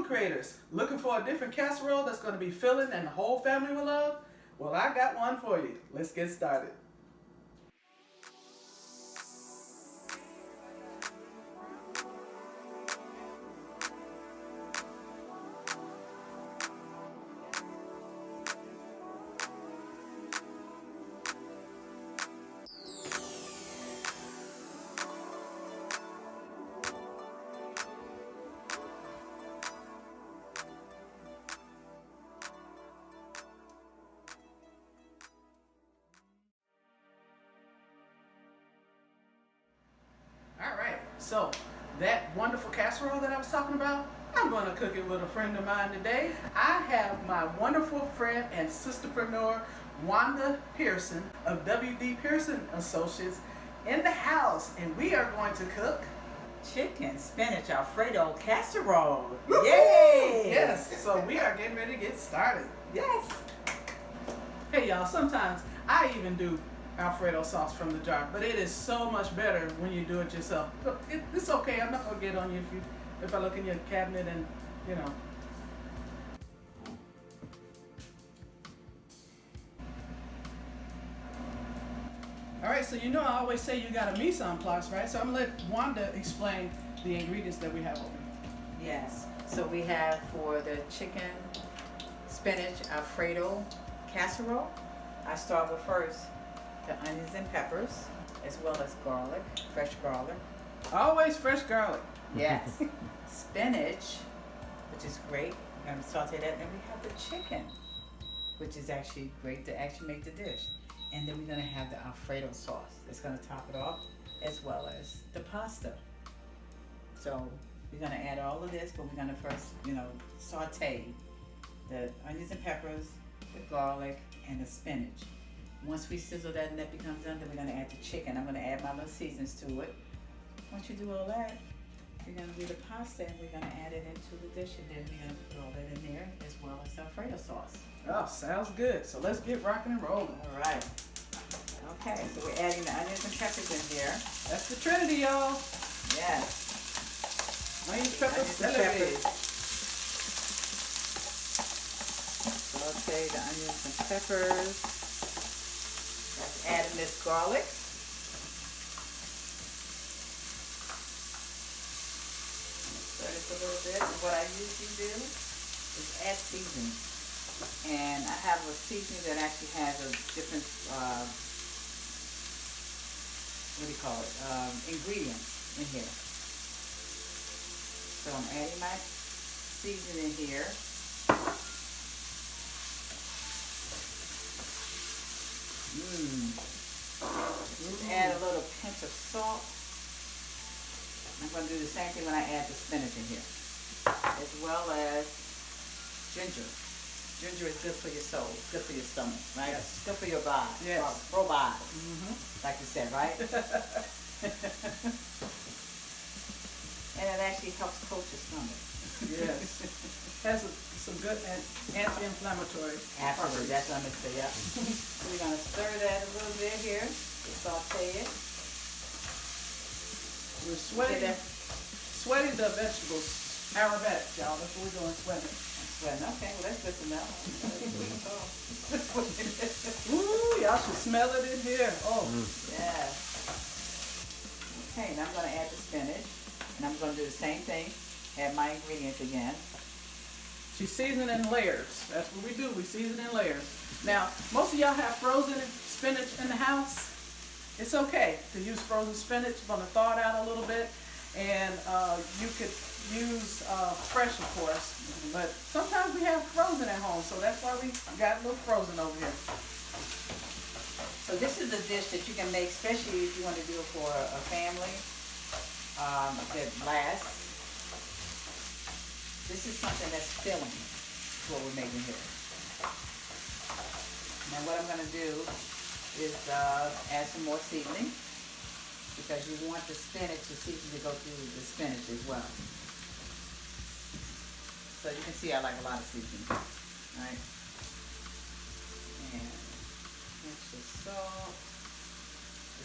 creators, looking for a different casserole that's going to be filling and the whole family will love? Well, I got one for you. Let's get started. So that wonderful casserole that I was talking about, I'm going to cook it with a friend of mine today. I have my wonderful friend and sisterpreneur, Wanda Pearson of WD Pearson Associates in the house, and we are going to cook chicken, spinach, Alfredo casserole. Woo-hoo! Yay! Yes, so we are getting ready to get started. Yes. Hey y'all, sometimes I even do Alfredo sauce from the jar, but it is so much better when you do it yourself. It's okay. I'm not gonna get on you if I look in your cabinet and you know. All right, so you know I always say you got a mise en place, right? So I'm gonna let Wanda explain the ingredients that we have over here. Yes. So we have for the chicken, spinach, Alfredo casserole. I start with first the onions and peppers, as well as garlic, fresh garlic. Always fresh garlic. Yes. Spinach, which is great. I'm gonna saute that. And we have the chicken, which is actually great to actually make the dish. And then we're gonna have the Alfredo sauce that's gonna top it off, as well as the pasta. So we're gonna add all of this, but we're gonna first, saute the onions and peppers, the garlic, and the spinach. Once we sizzle that and that becomes done, then we're going to add the chicken. I'm going to add my little seasons to it. Once you do all that, you're going to do the pasta and we're going to add it into the dish, and then we're going to put all that in there as well as the Alfredo sauce. Oh, sounds good. So let's get rocking and rolling. All right. Okay, so we're adding the onions and peppers in here. That's the trinity, y'all. Yes. Onions, peppers, celery. Saute the onions and peppers. Let's add in this garlic. Stir this a little bit. And what I usually do is add seasoning. And I have a seasoning that actually has a different, ingredients in here. So I'm adding my seasoning here. Just add a little pinch of salt. I'm going to do the same thing when I add the spinach in here, as well as ginger. Ginger is good for your soul, good for your stomach, right? Yes. Good for your body, yes. Probiotics, like you said, right? And it actually helps coat your stomach. Yes. Has some good anti-inflammatory. Absolutely, that's what I'm going to say, yeah. So we're going to stir that a little bit here, saute it. We're sweating the vegetables. Aromatics, y'all. That's what we're doing, sweating. Okay, well that's good to know. Ooh, y'all should smell it in here. Oh. Yeah. Okay, now I'm going to add the spinach. And I'm going to do the same thing. Add my ingredients again. She's seasoning in layers. That's what we do. We season in layers. Now, most of y'all have frozen spinach in the house. It's okay to use frozen spinach. I'm going to thaw it out a little bit. And you could use fresh, of course. But sometimes we have frozen at home. So that's why we got a little frozen over here. So this is a dish that you can make, especially if you want to do it for a family that lasts. This is something that's filling, what we're making here. Now what I'm going to do is add some more seasoning, because you want the spinach, the seasoning to go through the spinach as well. So you can see I like a lot of seasoning, right? And extra salt.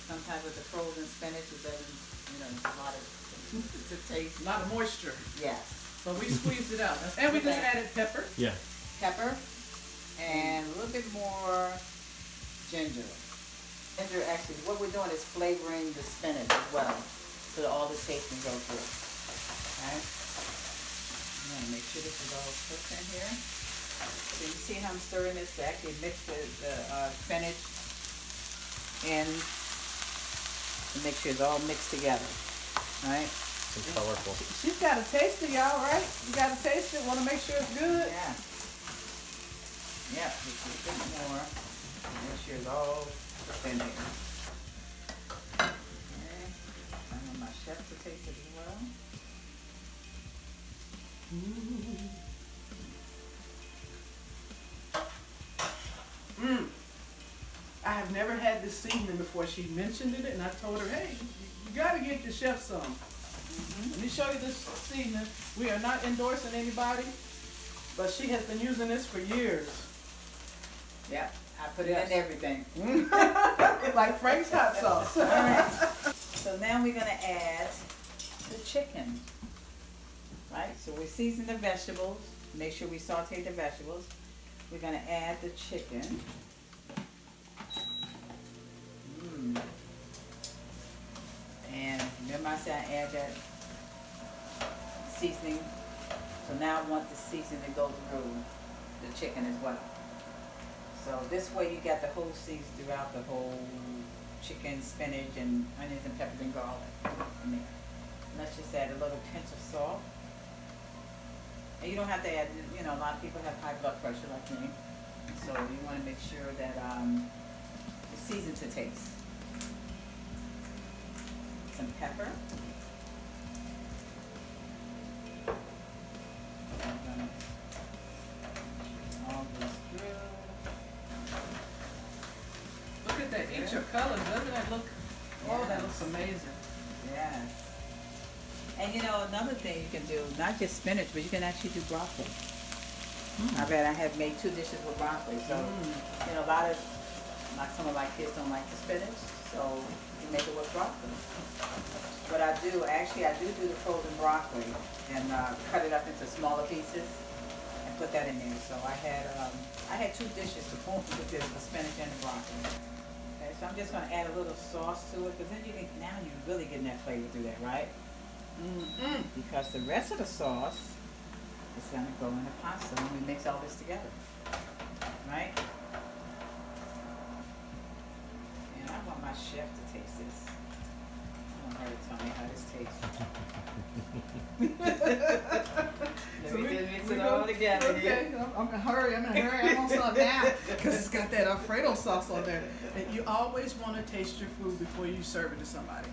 Sometimes with the frozen spinach, it doesn't, there's a lot of to taste. A lot of moisture. Yes. So we squeezed it out. And we just added pepper. Yeah. Pepper and a little bit more ginger. Ginger, actually, what we're doing is flavoring the spinach as well, so that all the taste can go through. Okay? I'm gonna make sure this is all cooked in here. So you see how I'm stirring this back? You mix the spinach in and make sure it's all mixed together. Right? It's colorful. She's got to taste it, y'all, right? You got to taste it. Want to make sure it's good. Yeah. Yeah, just a bit more. Make sure it's all in here. Okay. I want my chef to taste it as well. I have never had this seasoning before. She mentioned it, and I told her, hey, you got to get your chef some. Let me show you this seasoning. We are not endorsing anybody, but she has been using this for years. Yeah, I put it in everything. Like Frank's hot sauce. All right. So now we're going to add the chicken. Right? So we season the vegetables. Make sure we saute the vegetables. We're going to add the chicken. And remember I said I add that seasoning. So now I want the seasoning to go through the chicken as well. So this way you got the whole season throughout the whole chicken, spinach, and onions and peppers and garlic in there. Let's just add a little pinch of salt. And you don't have to add, you know, a lot of people have high blood pressure like me. So you want to make sure that it's seasoned to taste. Some pepper. I'm gonna all this through. Look at that. Eat your colors. Doesn't that look? Oh, that looks amazing. Yes. And you know, another thing you can do, not just spinach, but you can actually do broccoli. I bet I have made 2 dishes with broccoli. So, you know, a lot of, like some of my kids don't like the spinach, so you make it with broccoli. What I do, actually, I do the frozen broccoli and cut it up into smaller pieces and put that in there. So I had 2 dishes to cook with the spinach and the broccoli. Okay, so I'm just going to add a little sauce to it, because then you can, now you're really getting that flavor through that, right? Because the rest of the sauce is going to go in the pasta when we mix all this together, right? And I want my chef to taste this. I want her to tell me how this tastes. So Let me just mix it all together. Okay, I'm gonna hurry. I want some now because it's got that Alfredo sauce on there. And you always want to taste your food before you serve it to somebody.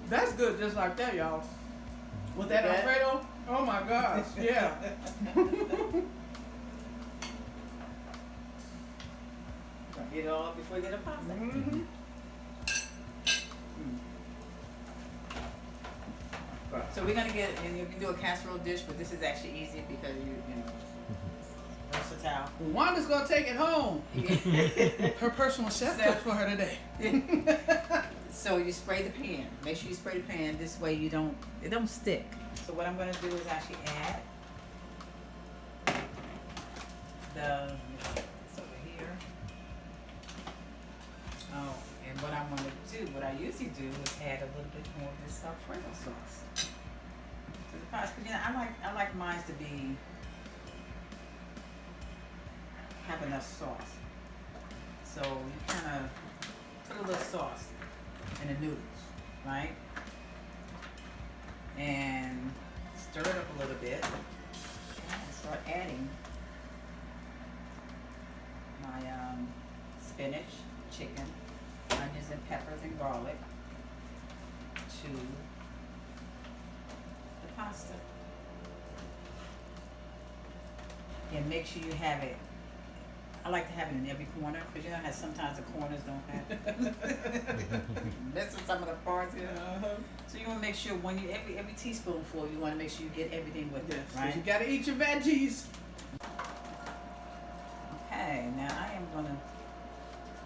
That's good, just like that, y'all. With that Alfredo, oh my gosh, yeah. Get it all before you get a pasta. So we're gonna get, and you can do a casserole dish, but this is actually easy because you know, versatile. Wanda's gonna take it home. Her personal chef cooked for her today. So you spray the pan. Make sure you spray the pan. This way it don't stick. So what I'm gonna do is actually add this over here. Oh, and what I'm gonna do, what I usually do is add a little bit more of this Alfredo sauce to the pasta. You know, I like mine to have enough sauce. So you kind of put a little sauce in the noodles, right? And stir it up a little bit and start adding my spinach, chicken, onions and peppers and garlic to the pasta. And make sure you have it. I like to have it in every corner, because you know how sometimes the corners don't have it. Missing some of the parts here. So you want to make sure when you every teaspoonful, you want to make sure you get everything with it, right? You gotta eat your veggies. Okay, now I am gonna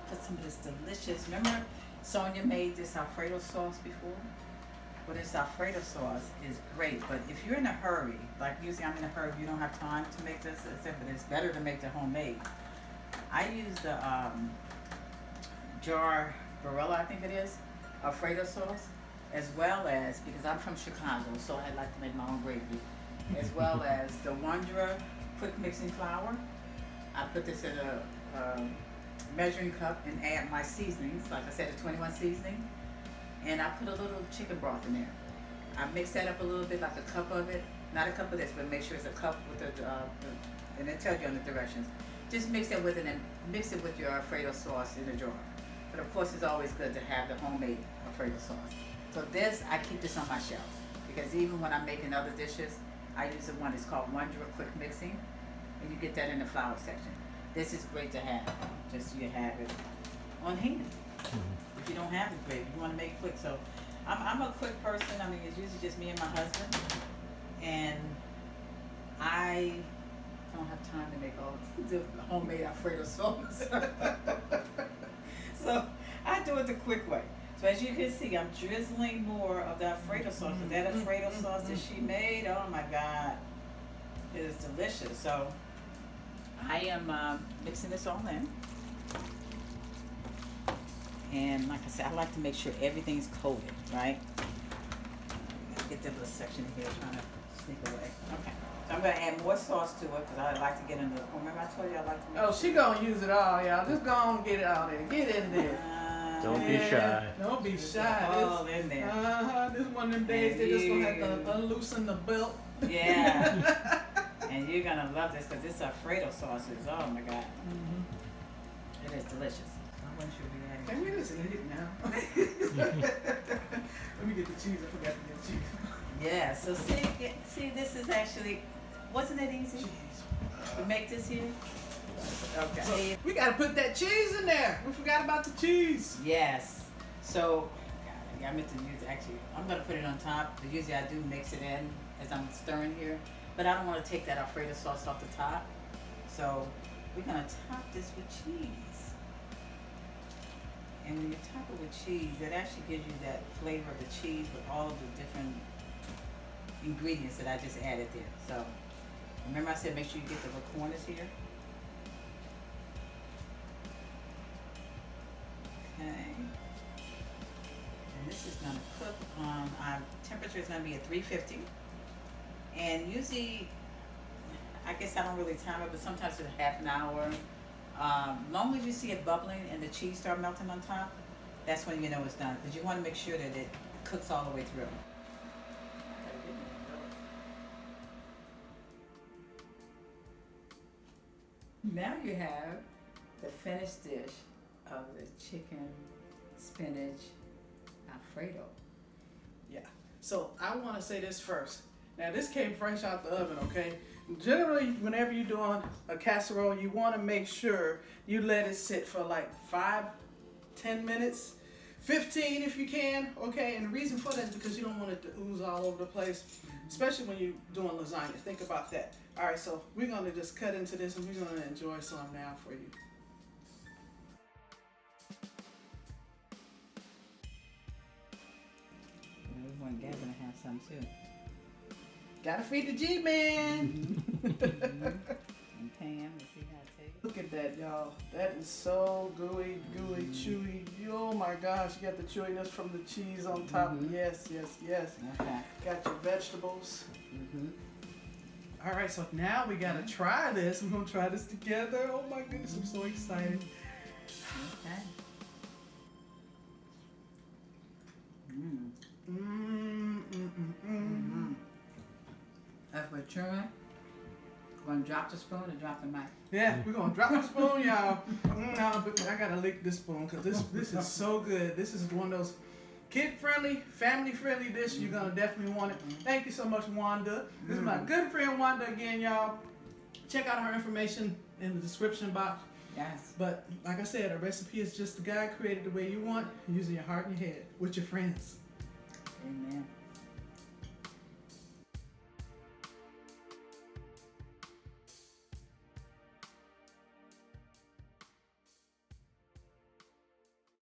put some of this delicious. Remember, Sonia made this Alfredo sauce before. with this Alfredo sauce is great. But if you're in a hurry, like usually I'm in a hurry, you don't have time to make this, but it's better to make the homemade. I use the jar Barilla, I think it is, Alfredo sauce, as well as, because I'm from Chicago, so I like to make my own gravy, as well as the Wondra quick mixing flour. I put this in a measuring cup and add my seasonings, like I said, a 21 seasoning, and I put a little chicken broth in there. I mix that up a little bit, like a cup of it, not a cup of this, but make sure it's a cup with the and it tells you on the directions. Just mix it with it and mix it with your Alfredo sauce in a jar. But of course, it's always good to have the homemade Alfredo sauce. So this, I keep this on my shelf because even when I'm making other dishes, I use the one that's called Wondra Quick Mixing, and you get that in the flour section. This is great to have, just so you have it on hand. If you don't have it, great. You want to make it quick. So I'm a quick person. I mean, it's usually just me and my husband, and I don't have time to make all the homemade Alfredo sauce. So I do it the quick way. So as you can see, I'm drizzling more of the Alfredo sauce. Because that Alfredo sauce that she made, oh my God, it is delicious. So I am mixing this all in. And like I said, I like to make sure everything's coated, right? Get that little section here, trying to sneak away. Okay. So I'm going to add more sauce to it because I like to get in the, remember I told you I like to make Oh, she gonna use it all, y'all. Just go on and get it out there. Get in there. Don't be shy. Don't be shy. All in there. This one of them days they just gonna have to unloosen the belt. Yeah. And you're going to love this because this Alfredo sauce is, oh my God. It is delicious. I want you to be adding. Can we just eat it now? Let me get the cheese. I forgot to get the cheese. Yeah, so see, this is actually, wasn't it easy to make this here? Okay. So we gotta put that cheese in there. We forgot about the cheese. Yes. So, God, I meant to use, actually, I'm going to put it on top, but usually I do mix it in as I'm stirring here. But I don't want to take that Alfredo sauce off the top. So, we're going to top this with cheese. And when you top it with cheese, it actually gives you that flavor of the cheese with all of the different ingredients that I just added there. So, remember I said make sure you get the little corners here. Okay. And this is going to cook on, our temperature is going to be at 350. And usually, I guess I don't really time it, but sometimes it's half an hour. Long as you see it bubbling and the cheese start melting on top, that's when you know it's done. Because you want to make sure that it cooks all the way through. Now you have the finished dish of the chicken spinach Alfredo. Yeah. So I want to say this first. Now this came fresh out the oven, okay? Generally, whenever you're doing a casserole, you want to make sure you let it sit for like 5-10 minutes, 15 if you can, okay? And the reason for that is because you don't want it to ooze all over the place, especially when you're doing lasagna. Think about that. All right, so we're going to just cut into this and we're going to enjoy some now for you. We want Gavin to have some too. Gotta feed the G-Man. And Pam, to see how it tastes. Look at that, y'all. That is so gooey, chewy. Oh my gosh, you got the chewiness from the cheese on top. Yes, yes, yes. Okay. Got your vegetables. All right, so now we gotta try this. We're gonna try this together. Oh my goodness, I'm so excited. Okay. As we're chewing, we're gonna drop the spoon and drop the mic. Yeah, we're gonna drop the spoon, y'all. No, but I gotta lick this spoon because this is so good. This is one of those kid-friendly, family-friendly dishes. You're gonna definitely want it. Thank you so much, Wanda. This is my good friend Wanda again, y'all. Check out her information in the description box. Yes. But like I said, a recipe is just a guide created the way you want, using your heart and your head with your friends. Amen.